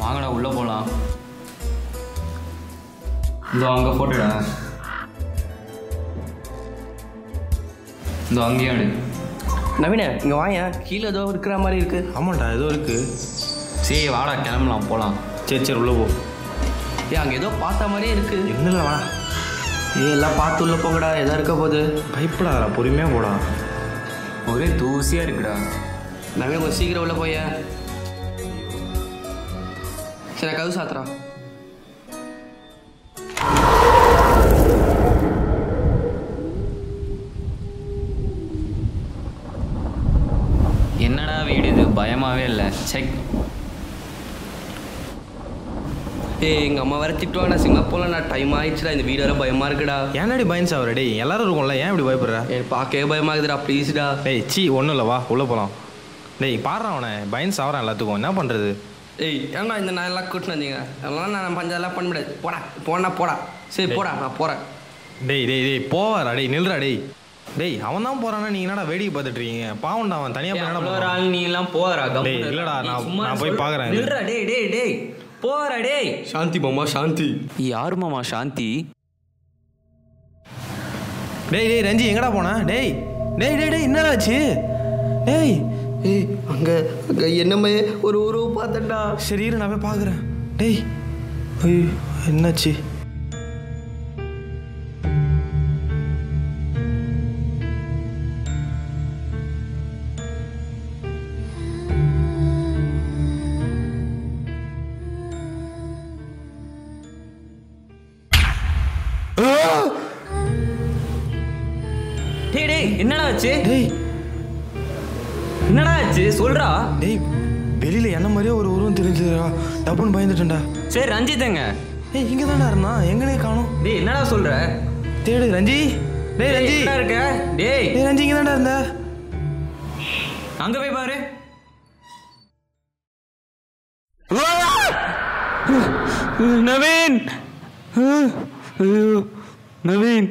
வாங்கடா உள்ளே போகலாம். இதோ அங்கே ஃபோட்டோடா. இதோ அங்கேயும் எடு. நவீன இங்கே வாங்க, கீழே ஏதோ இருக்கிற மாதிரி இருக்கு. ஆமாண்டா ஏதோ இருக்கு. சரி வாடா கிளம்பலாம் போகலாம். சரி சரி உள்ளே போ. அங்கே ஏதோ பார்த்த மாதிரியே இருக்கு. என்னல வா. எல்லாம் பார்த்து உள்ள போங்கடா, எதா இருக்க போகுது. பயப்படாதா, பொறுமையாக போடா. ஒரே தூசியாக இருக்குடா. நவீன கொஞ்சம் சீக்கிரம் உள்ள போய. சரி கதவு சாத்துறா. என்னடா வீடு இது, பயமாகவே இல்லை. செக். எங்கள் அம்மா வேறு திட்டுவாங்கடா, சினிமா போகலாம். நான் டைம் ஆயிடுச்சுடா, இந்த வீடு வேறு பயமாக இருக்குடா. ஏன்னாடி பயன் சாவர டேய், எல்லாரும் இருக்கும்ல, ஏன் இப்படி பயப்படுற? பார்க்கவே பயமாகுதுடா, ப்ளீஸ்டா. டேய் சி ஒன்றும் இல்லை, வா உள்ளே போகலாம். டேய் பாடுறான் அவனை, பயன் சாவறான் எல்லாத்துக்கும், என்ன பண்ணுறது? ஏன்னா இந்த நான் எல்லாம் கூட்டினு வந்தீங்க, அதெல்லாம் நான் பஞ்செல்லாம் பண்ண முடியாது. போடா போடா. சரி போடா, நான் போகிறேன். டேய் டேய் டேய் போவாரா டேய், நில்றா டேய். டேய் அவன் தான் போறானா, நீங்க என்னடா வேடிக்கை பார்த்துட்டு இருக்கீங்க? பாவம்டா அவன் தனியா போய் என்னடா ஒரு ஆள் நீ எல்லாம் போறா? டேய் இல்லடா, நான் போய் பார்க்கறேன். நில்றா டேய் போறா டேய். சாந்தி மாமா சாந்தி. யாரு மாமா சாந்தி? டேய் டேய் ரஞ்சி எங்கடா போனா? டேய் டேய் டேய் டேய் என்னடா ஆச்சு? டேய் அங்கே என்னமே ஒரு உருவ பார்த்தேன்டா. சரி இரு நான் போய் பார்க்குறேன். டேய் ஐயோ என்னாச்சு? டேய் என்னடா ஆச்சு? டேய் என்னடா ஆச்சு சொல்றா. டேய் வெளியில என்ன மாதிரியே ஒரு உருவம் தெரிஞ்சுடா, டப்புன்னு பயந்துட்டேன்டா. சரி ரஞ்சித்தங்க. ஏய் இங்க தான்டா இருந்தான், எங்கனே காணோம். டேய் என்னடா சொல்ற? தேடு ரஞ்சி. டேய் ரஞ்சி எங்கடா இருக்க? டேய் ரஞ்சி இங்க தான்டா இருந்த. அங்க போய் பாரு. நவீன் நவீன்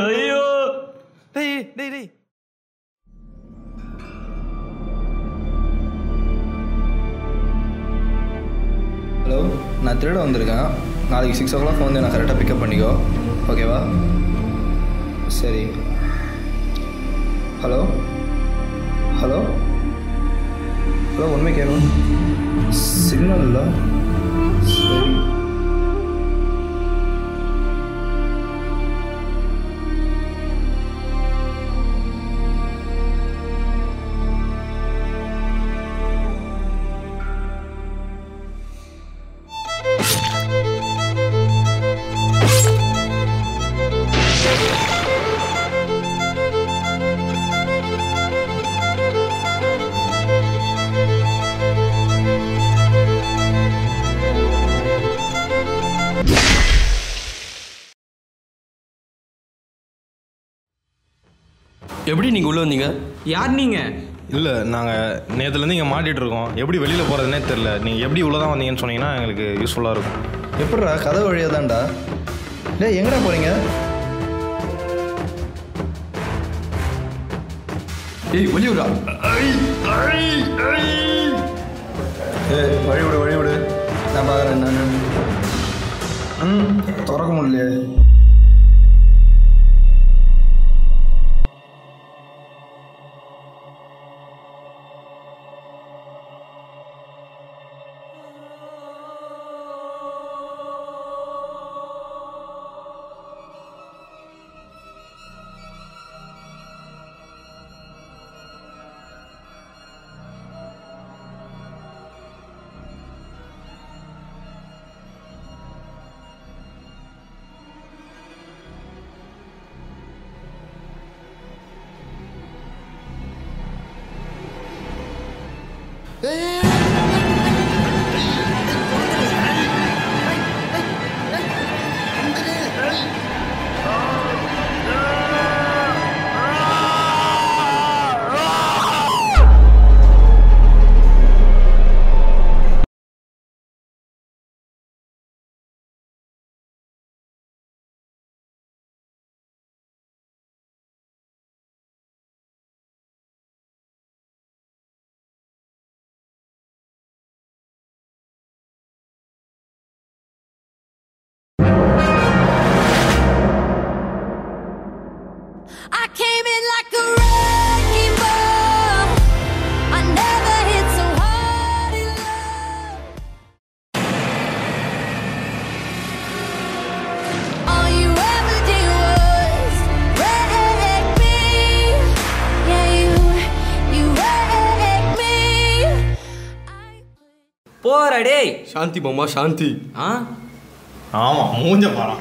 ஐயோ. டேய் டேய் டேய் ஹலோ, நான் திருட வந்திருக்கேன். நாளைக்கு 6 o'clock வந்து நான் கரெக்டாக பிக்கப் பண்ணிக்கோ, ஓகேவா? சரி. ஹலோ ஹலோ ஹலோ உண்மை கேட்கும். சிக்னல் இல்லை. சரி எப்படி நீங்கள் உள்ளே வந்தீங்க? யார் நீங்க? இல்லை நாங்கள் நேற்றுலேருந்து இங்கே மாட்டிகிட்டு இருக்கோம். எப்படி வெளியில் போகிறதுனே தெரில. நீங்கள் எப்படி உள்ளே தான் வந்தீங்கன்னு சொன்னீங்கன்னா எங்களுக்கு யூஸ்ஃபுல்லாக இருக்கும். எப்படிடா? கதை வழியாக தான்டா. டேய் எங்கடா போகிறீங்க? வெளியூரா? வழி விடு. நான் பார்க்குறேன். நான் திறக்க முடியலையே. போறா டேய். சாந்தி மாமா சாந்தி. ஆ ஆமாம் மூஞ்ச பாரம்